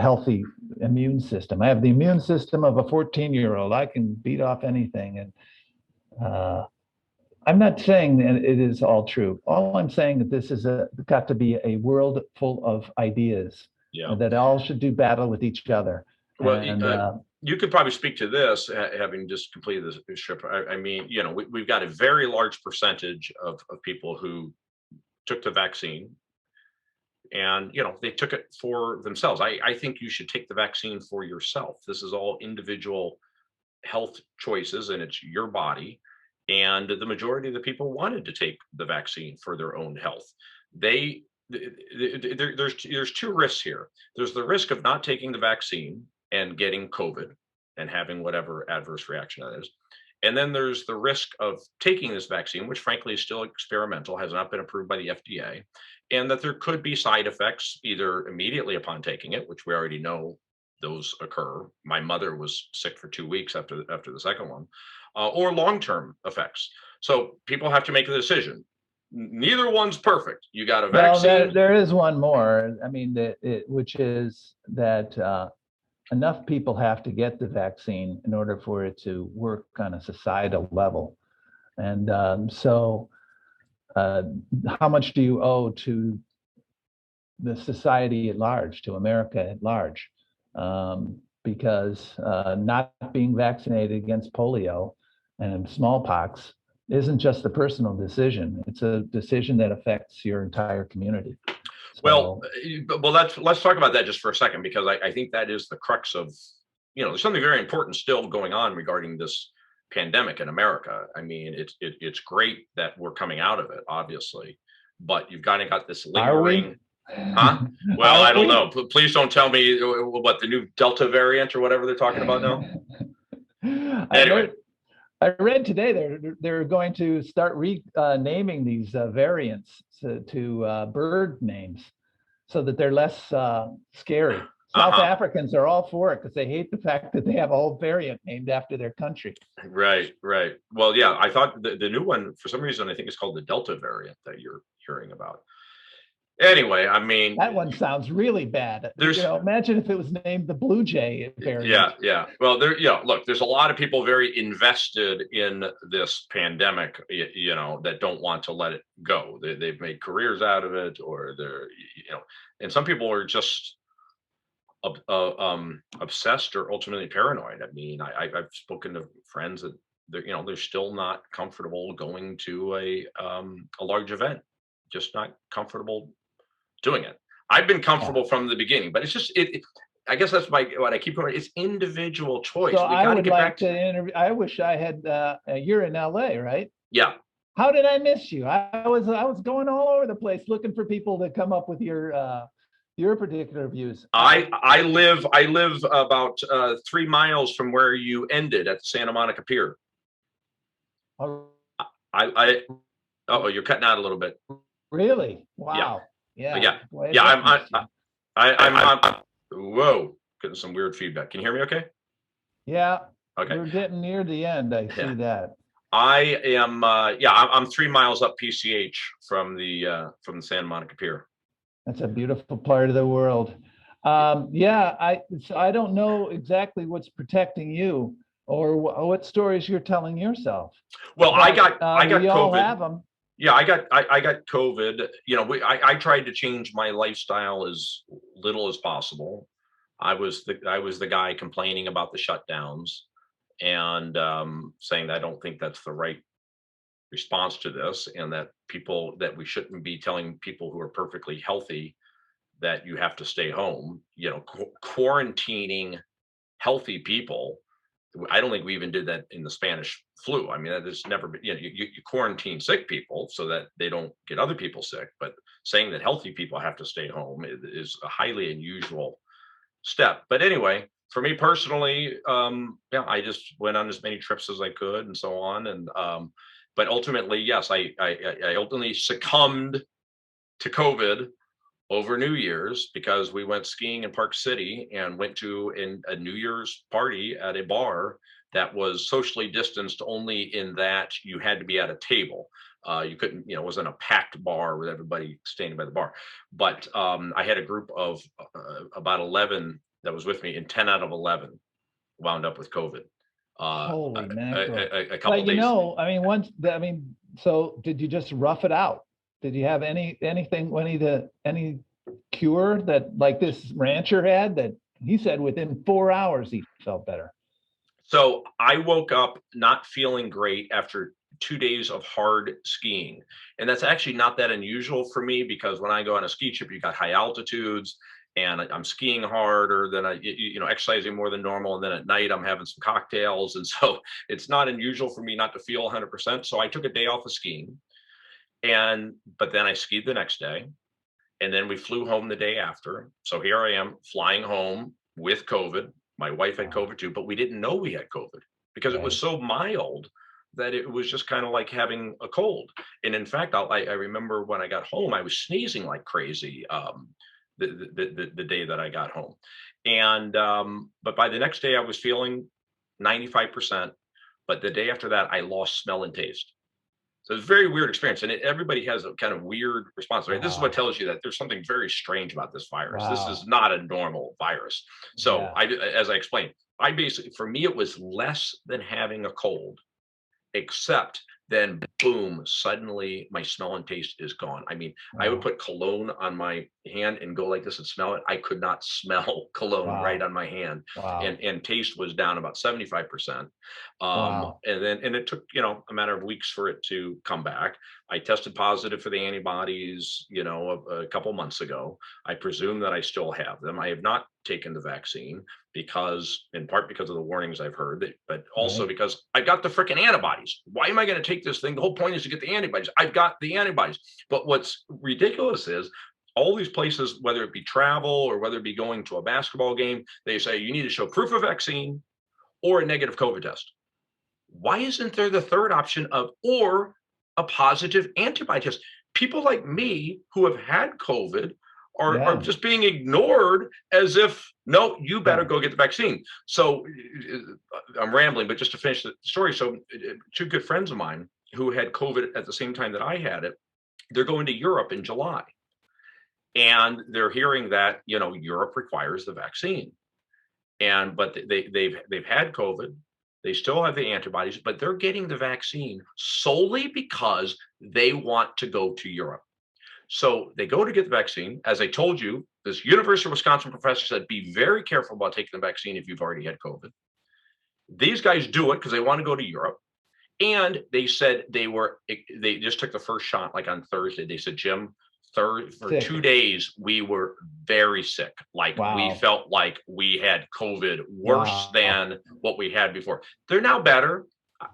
B: healthy immune system. I have the immune system of a 14-year-old. I can beat off anything." And I'm not saying that it is all true. All I'm saying that this is got to be a world full of ideas, that all should do battle with each other.
A: Well,
B: and
A: you could probably speak to this, having just completed this trip. I mean, we've got a very large percentage of people who took the vaccine, and they took it for themselves. I think you should take the vaccine for yourself. This is all individual health choices, and it's your body. And the majority of the people wanted to take the vaccine for their own health. There's two risks here. There's the risk of not taking the vaccine and getting COVID and having whatever adverse reaction that is. And then there's the risk of taking this vaccine, which frankly is still experimental, has not been approved by the FDA, and that there could be side effects either immediately upon taking it, which we already know those occur. My mother was sick for 2 weeks after the second one, or long-term effects. So people have to make a decision. Neither one's perfect. You got a vaccine.
B: Well, there is one more. I mean, which is that enough people have to get the vaccine in order for it to work on a societal level. And so how much do you owe to the society at large, to America at large? Because not being vaccinated against polio and smallpox isn't just a personal decision. It's a decision that affects your entire community.
A: Well, let's talk about that just for a second, because I think that is the crux of, there's something very important still going on regarding this pandemic in America. I mean, it's great that we're coming out of it, obviously, but you've kind of got this lingering. Huh? Well, I don't know. Please don't tell me what the new Delta variant or whatever they're talking about now. Anyway.
B: I read today they're going to start naming these variants to bird names so that they're less scary. South Africans are all for it because they hate the fact that they have a whole variant named after their country.
A: Right. Well, yeah, I thought the new one, for some reason, I think it's called the Delta variant that you're hearing about. Anyway, I mean,
B: that one sounds really bad. Imagine if it was named the Blue Jay variant.
A: Yeah. Well, look, there's a lot of people very invested in this pandemic, that don't want to let it go. They've made careers out of it, or they're, and some people are just obsessed or ultimately paranoid. I mean, I've spoken to friends that they're still not comfortable going to a large event, just not comfortable doing it. I've been
B: Yeah.
A: comfortable from the beginning, but it's just I guess that's what I keep going. It's individual choice.
B: So
A: We
B: I
A: got to
B: would
A: get
B: like
A: back
B: to
A: to
B: interview. I wish I had. You're in LA, right?
A: yeah.
B: How did I miss you? I was going all over the place looking for people to come up with your particular views.
A: I live about 3 miles from where you ended at the Santa Monica Pier.
B: Oh,
A: I oh, you're cutting out a little bit.
B: really?
A: Yeah,
B: Wow. Yeah.
A: yeah,
B: Boy, I
A: yeah.
B: just missed you.
A: I'm whoa, getting some weird feedback. Can you hear me? Okay.
B: Yeah,
A: Okay.
B: you're getting near the end. I
A: Yeah.
B: see that.
A: I am. Yeah, I'm 3 miles up PCH from the Santa Monica Pier.
B: That's a beautiful part of the world. Yeah, I don't know exactly what's protecting you or what stories you're telling yourself,
A: Well,
B: but
A: I got
B: we all
A: COVID.
B: have them.
A: Yeah, I got COVID. I tried to change my lifestyle as little as possible. I was the guy complaining about the shutdowns and saying that I don't think that's the right response to this, and that we shouldn't be telling people who are perfectly healthy that you have to stay home. Quarantining healthy people. I don't think we even did that in the Spanish flu. I mean, that has never been, you quarantine sick people so that they don't get other people sick. But saying that healthy people have to stay home is a highly unusual step. But anyway, for me personally, yeah, I just went on as many trips as I could and so on. And, but ultimately, yes, I ultimately succumbed to COVID over New Year's because we went skiing in Park City and went to a New Year's party at a bar that was socially distanced only in that you had to be at a table. You couldn't, it wasn't a packed bar with everybody standing by the bar. But I had a group of about 11 that was with me, and 10 out of 11 wound up with COVID.
B: Holy mackerel.
A: A couple
B: But
A: days.
B: I mean, so did you just rough it out? Did you have anything, any cure that like this rancher had that he said within 4 hours he felt better?
A: So I woke up not feeling great after 2 days of hard skiing. And that's actually not that unusual for me because when I go on a ski trip, you got high altitudes and I'm skiing harder than exercising more than normal. And then at night I'm having some cocktails. And so it's not unusual for me not to feel 100%. So I took a day off of skiing but then I skied the next day and then we flew home the day after. So here I am flying home with COVID. My wife had COVID too, but we didn't know we had COVID because it was
B: Right.
A: so mild that it was just kind of like having a cold. And in fact, I remember when I got home, I was sneezing like crazy the day that I got home. And but by the next day, I was feeling 95%. But the day after that, I lost smell and taste. So it's a very weird experience, and everybody has a kind of weird response. Right? This is what
B: Wow.
A: tells you that there's something very strange about this virus. This is
B: Wow.
A: not a normal virus. So,
B: Yeah.
A: as I explained, I basically, for me, it was less than having a cold, except then boom, suddenly my smell and taste is gone. I mean, I would
B: Wow.
A: put cologne on my hand and go like this and smell it. I could not smell cologne right
B: Wow.
A: on my hand.
B: Wow.
A: And taste was down about 75%.
B: Wow.
A: And it took, a matter of weeks for it to come back. I tested positive for the antibodies, a couple months ago. I presume that I still have them. I have not taken the vaccine in part because of the warnings I've heard, but also
B: Right.
A: because I got the freaking antibodies. Why am I going to take this thing? The whole point is to get the antibodies. I've got the antibodies. But what's ridiculous is all these places, whether it be travel or whether it be going to a basketball game, they say you need to show proof of vaccine or a negative COVID test. Why isn't there the third option or a positive antibody test? People like me who have had COVID are
B: Yeah.
A: just being ignored as if, no, you better
B: Yeah.
A: go get the vaccine. So I'm rambling, but just to finish the story. So two good friends of mine who had COVID at the same time that I had it, they're going to Europe in July. And they're hearing that, Europe requires the vaccine. But they've had COVID. They still have the antibodies, but they're getting the vaccine solely because they want to go to Europe. So they go to get the vaccine. As I told you, this University of Wisconsin professor said, be very careful about taking the vaccine if you've already had COVID. These guys do it because they want to go to Europe. And they said they just took the first shot like on Thursday. They said, Jim, for
B: Sick.
A: 2 days, we were very sick. Like we
B: Wow.
A: felt like we had COVID worse
B: Wow.
A: than what we had before. They're now better.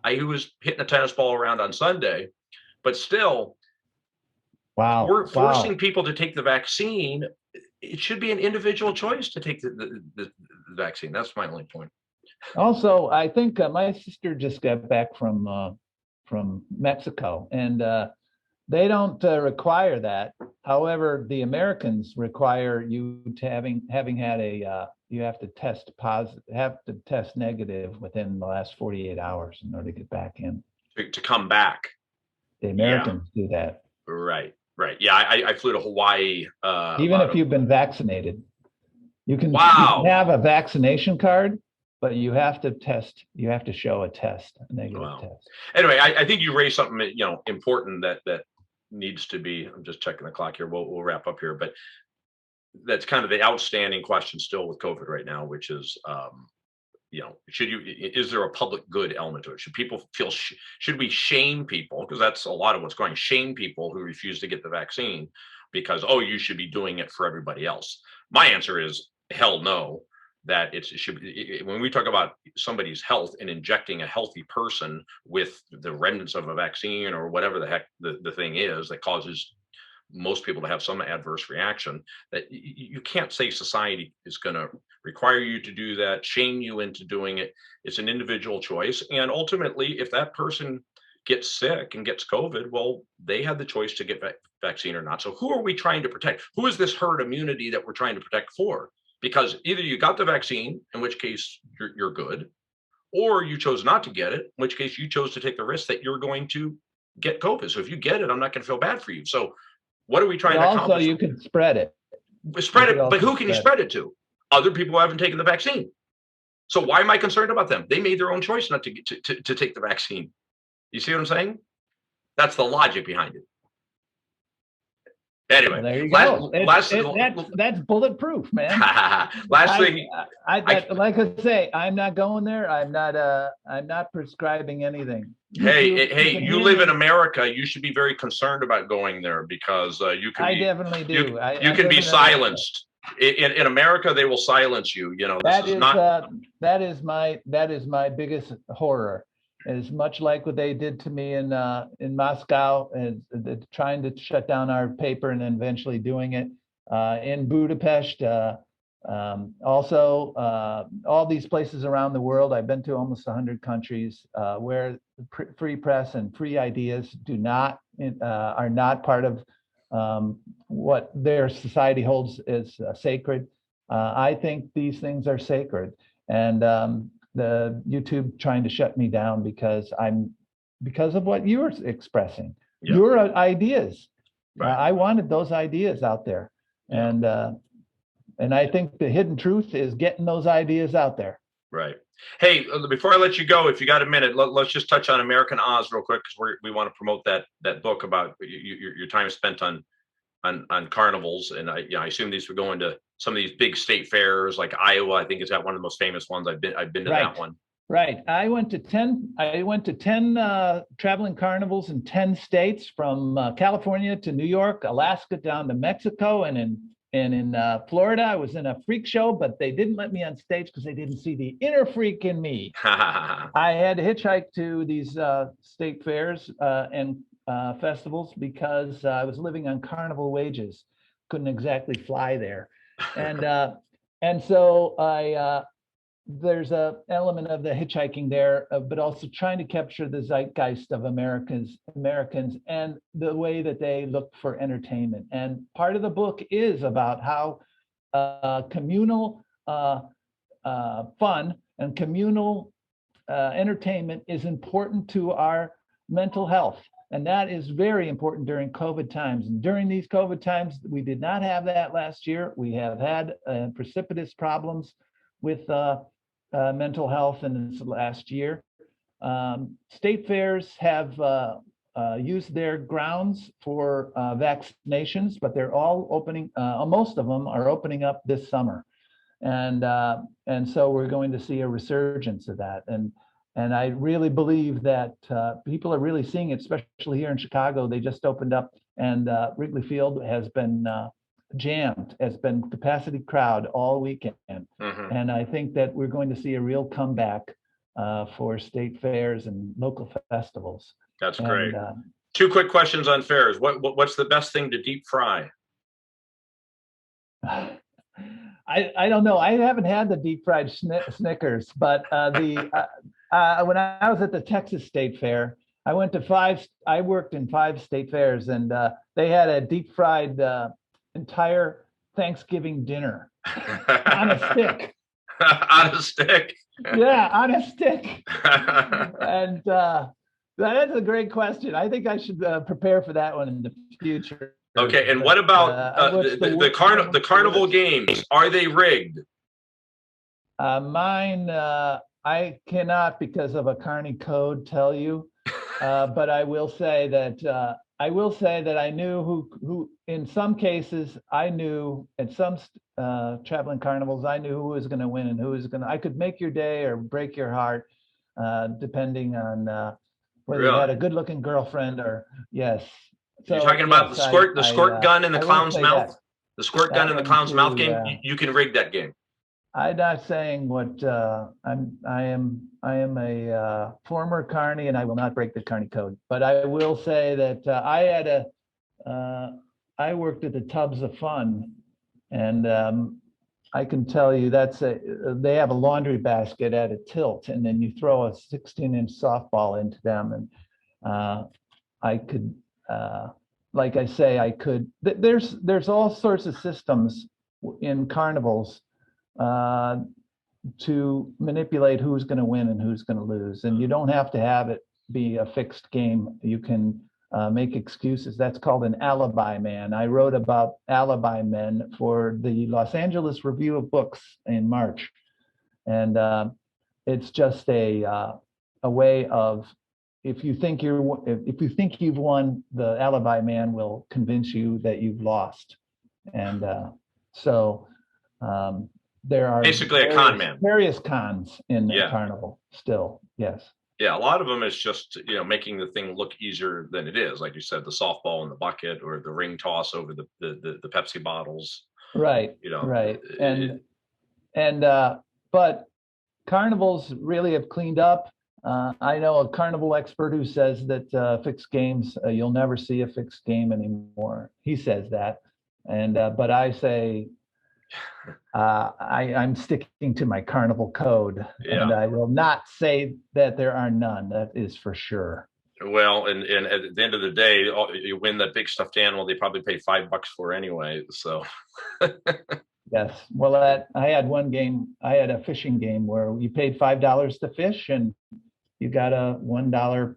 A: I was hitting a tennis ball around on Sunday, but still,
B: Wow.
A: we're forcing
B: Wow.
A: people to take the vaccine. It should be an individual choice to take the vaccine. That's my only point.
B: Also, I think my sister just got back from Mexico, and they don't require that. However, the Americans require you to having had you have to test negative within the last 48 hours in order to get back in.
A: To come back.
B: The Americans do that.
A: Right. Yeah, I flew to Hawaii.
B: Even if you've been vaccinated, you can have a vaccination card, but you have to test. You have to show a negative test.
A: Anyway, I think you raised something important that needs to be. I'm just checking the clock here. We'll wrap up here, but that's kind of the outstanding question still with COVID right now, which is, is there a public good element to it? Should people feel, should we shame people? Because that's a lot of what's going, shame people who refuse to get the vaccine because, oh, you should be doing it for everybody else. My answer is hell no, that it should be, when we talk about somebody's health and injecting a healthy person with the remnants of a vaccine or whatever the heck the thing is that causes most people to have some adverse reaction, that you can't say society is going to require you to do that, shame you into doing it. It's an individual choice. And ultimately, if that person gets sick and gets COVID, well, they have the choice to get vaccine or not. So who are we trying to protect? Who is this herd immunity that we're trying to protect for? Because either you got the vaccine, in which case you're good, or you chose not to get it, in which case you chose to take the risk that you're going to get COVID. So if you get it, I'm not going to feel bad for you. So what are we trying to accomplish?
B: Also, you can spread it.
A: Spread it, but who can you spread it to? Other people who haven't taken the vaccine. So why am I concerned about them? They made their own choice not to take the vaccine. You see what I'm saying? That's the logic behind it. Anyway,
B: there you go. That's bulletproof, man.
A: Last thing,
B: like I say, I'm not going there. I'm not prescribing anything.
A: Hey, you live in America. You should be very concerned about going there because you can.
B: I definitely do.
A: You can be silenced. In America, they will silence you.
B: That is my biggest horror. Is much like what they did to me in Moscow, and trying to shut down our paper and then eventually doing it in Budapest. Also, all these places around the world. I've been to almost 100 countries where free press and free ideas are not part of what their society holds as sacred. I think these things are sacred, and the YouTube trying to shut me down because of what you were expressing, your ideas. Right. I wanted those ideas out there, and I think the hidden truth is getting those ideas out there.
A: Right. Hey, before I let you go, if you got a minute, let's just touch on American Oz real quick because we want to promote that book about your time spent on carnivals, and I assume these were going to some of these big state fairs like Iowa. I think is that one of the most famous ones. I've been to that one.
B: Right. I went to 10 traveling carnivals in 10 states, from California to New York, Alaska, down to Mexico, and in Florida. I was in a freak show, but they didn't let me on stage because they didn't see the inner freak in me. I had to hitchhike to these state fairs and festivals because I was living on carnival wages. Couldn't exactly fly there. And so there's a element of the hitchhiking there, but also trying to capture the zeitgeist of Americans and the way that they look for entertainment. And part of the book is about how communal fun and communal entertainment is important to our mental health. And that is very important during COVID times. And during these COVID times, we did not have that last year. We have had precipitous problems with mental health in this last year. State fairs have used their grounds for vaccinations, but they're all opening, most of them are opening up this summer. And so we're going to see a resurgence of that. And I really believe that people are really seeing it, especially here in Chicago. They just opened up, and Wrigley Field has been jammed, has been capacity crowd all weekend.
A: Mhm.
B: And I think that we're going to see a real comeback for state fairs and local festivals.
A: That's
B: And
A: great. Two quick questions on fairs. What's the best thing to deep fry?
B: I don't know. I haven't had the deep fried Snickers, but when I was at the Texas State Fair, I worked in 5 state fairs, and they had a deep fried entire Thanksgiving dinner on a stick.
A: On a stick.
B: Yeah, on a stick. And that's a great question. I think I should prepare for that one in the future.
A: Okay, and what about the carnival games? Are they rigged?
B: Mine, I cannot, because of a Carney code, tell you. But I will say that I knew who in some cases I knew at some traveling carnivals I knew who was going to win and who was going to. I could make your day or break your heart, depending on whether you had a good-looking girlfriend or yes. So,
A: you're talking about the squirt gun in the clown's mouth?
B: That.
A: The squirt gun in the clown's mouth game? You can rig that game.
B: I'm not saying what I am a former Carney, and I will not break the Carney code. But I will say that I worked at the Tubs of Fun, and I can tell you they have a laundry basket at a tilt, and then you throw a 16-inch softball into them, and I could. Like I say, I could. There's all sorts of systems in carnivals to manipulate who's going to win and who's going to lose, and you don't have to have it be a fixed game. You can make excuses. That's called an alibi man. I wrote about alibi men for the Los Angeles Review of Books in March, and it's just a way of. If you think you've won, the alibi man will convince you that you've lost, and so there are
A: basically a con man.
B: Various cons in the carnival still. Yes.
A: Yeah, a lot of them is just making the thing look easier than it is. Like you said, the softball in the bucket or the ring toss over the Pepsi bottles.
B: Right. Right. But carnivals really have cleaned up. I know a carnival expert who says that fixed games, you'll never see a fixed game anymore. He says that. And but I say I'm sticking to my carnival code, and I will not say that there are none. That is for sure.
A: Well, and at the end of the day, you win that big stuffed animal, they probably pay $5 for anyway. So
B: yes. Well, I had one game. I had a fishing game where you paid $5 to fish, and you got a $1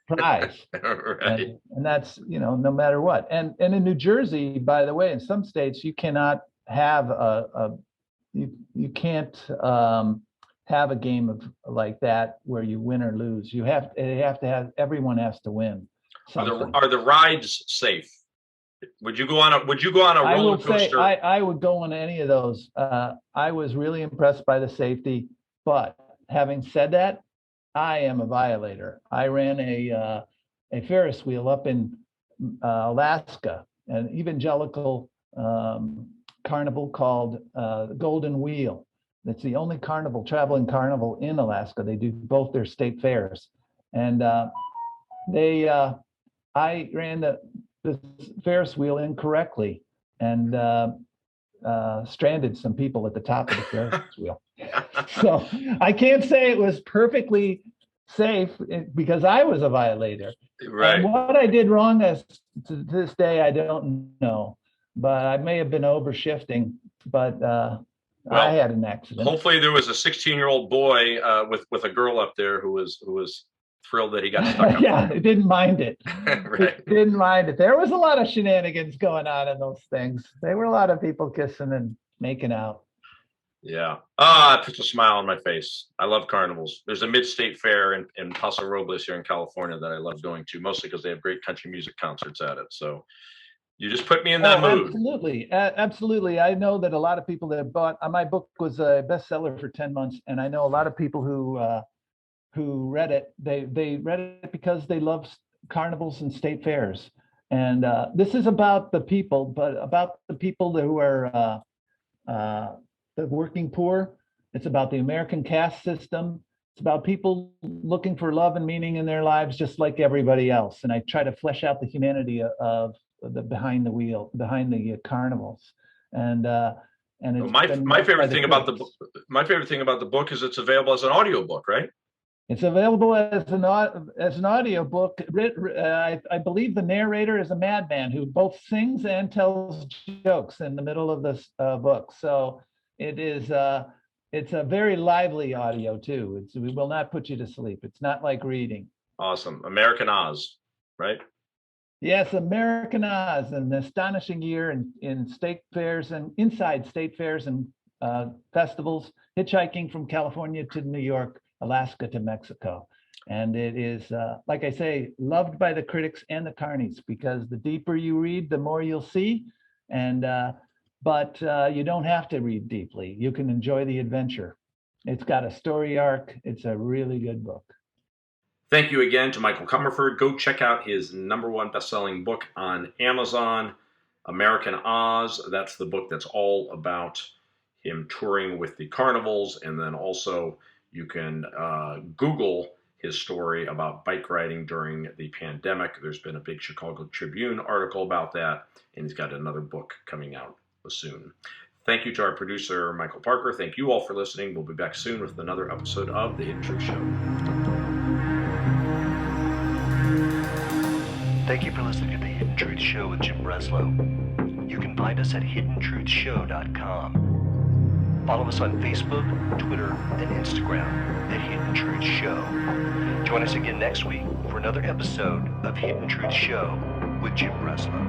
B: prize.
A: Right.
B: And that's no matter what. And in New Jersey, by the way, in some states you cannot have you can't have a game like that where you win or lose. Everyone has to win.
A: Are the rides safe? Would you go on a roller coaster?
B: I would go on any of those. I was really impressed by the safety, but having said that, I am a violator. I ran a Ferris wheel up in Alaska, an evangelical carnival called the Golden Wheel. It's the only traveling carnival in Alaska. They do both their state fairs, and I ran the Ferris wheel incorrectly and stranded some people at the top of the Ferris wheel. So I can't say it was perfectly safe because I was a violator.
A: Right.
B: And what I did wrong to this day, I don't know, but I may have been overshifting, but I had an accident.
A: Hopefully there was a 16-year-old boy with a girl up there who was thrilled that he got stuck up.
B: Yeah, he didn't mind it.
A: Right.
B: He didn't mind it. There was a lot of shenanigans going on in those things. There were a lot of people kissing and making out.
A: Yeah. It puts a smile on my face. I love carnivals. There's a mid-state fair in Paso Robles here in California that I love going to, mostly because they have great country music concerts at it. So you just put me in that mood.
B: Absolutely. Absolutely. I know that a lot of people that bought my book was a bestseller for 10 months. And I know a lot of people who who read it, they read it because they love carnivals and state fairs. And this is about the people, but about the people who are the working poor. It's about the American caste system. It's about people looking for love and meaning in their lives, just like everybody else. And I try to flesh out the humanity of the behind the carnivals. And it's
A: my favorite thing about the book is it's available as an audiobook, right?
B: It's available as an audio book. I believe the narrator is a madman who both sings and tells jokes in the middle of this book. So it's a very lively audio too. We will not put you to sleep. It's not like reading.
A: Awesome. American Oz, right?
B: Yes, American Oz, an astonishing year in state fairs and inside state fairs and festivals, hitchhiking from California to New York, Alaska to Mexico. And it is, like I say, loved by the critics and the carnies, because the deeper you read, the more you'll see. And but you don't have to read deeply. You can enjoy the adventure. It's got a story arc. It's a really good book.
A: Thank you again to Michael Comerford. Go check out his #1 best-selling book on Amazon, American Oz. That's the book that's all about him touring with the carnivals. And then also you can Google his story about bike riding during the pandemic. There's been a big Chicago Tribune article about that, and he's got another book coming out soon. Thank you to our producer, Michael Parker. Thank you all for listening. We'll be back soon with another episode of The Hidden Truth Show.
C: Thank you for listening to The Hidden Truth Show with Jim Breslow. You can find us at hiddentruthshow.com. Follow us on Facebook, Twitter, and Instagram at Hidden Truth Show. Join us again next week for another episode of Hidden Truth Show with Jim Breslow.